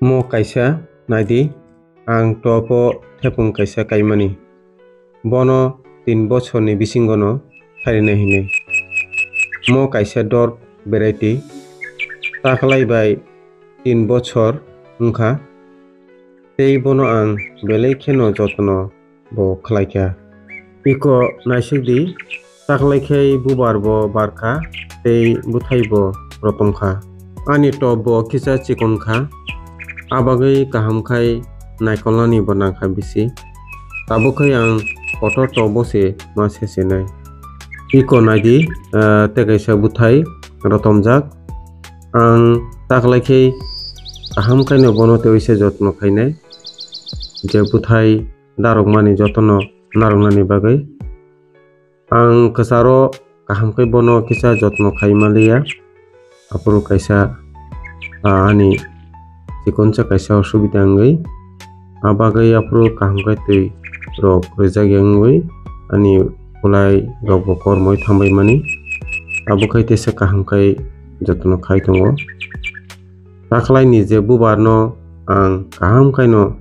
Mo kaisa naidi ang topo thepung kaisa kaimani bono 3 bochor ni bisingono tharinai hine mo kaisa dor variety taklai bai 3 bochor wngkha tei bono ang belai kheno jotno bo khlaikha iko naisikdi taklai khai bubar bo barkha tei buthai bo rotongkha ani top bo kisa chikon kha abagai kaham khai naikolani bo nangkha bisi tabukai ang kotor tobo se ma sese nai iko naidi te kaisa buthai rotomjak ang taklai khai kaham khai no bono teise jotno khainai je buthai darokmani jotono narongnani bagai ang kesaro kaham khai bono kisa jotno khaimalia apuru kaisa ani chikoncha kaisa osubida wngoi abagai apuru kaham khai tui rok rijak wngoi ani ulai rok bo kormoi thambai mani abukai tesa kaham khai jotno khai tongo taklai ni je bubar no ang kaham khai no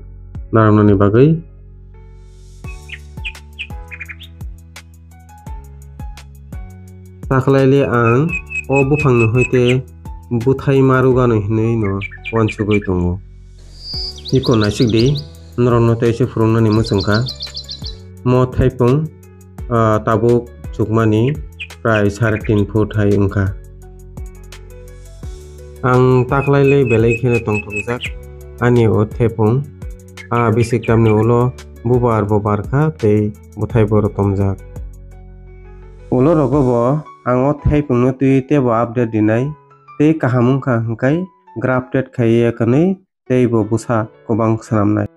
narangnani bagai taklai le ang o buphang no hoite buthai marugano hinui no wansugoi tongo iko naisikdi norokno teise phurungnani muchungkha mo thaipung tabuk chukmani prai 3.5 foot hai wngkha ang taklai le belai kheno tongthokjak ani o thepung basic tamni ulo bubar bo barkha tei buthai bo rotomjak ulo rogo bo ang o thaipung no tui tebo update dinai tei kaham wngkha hingkai grafted khaiye kanui tei bo busa kobang swnamnai।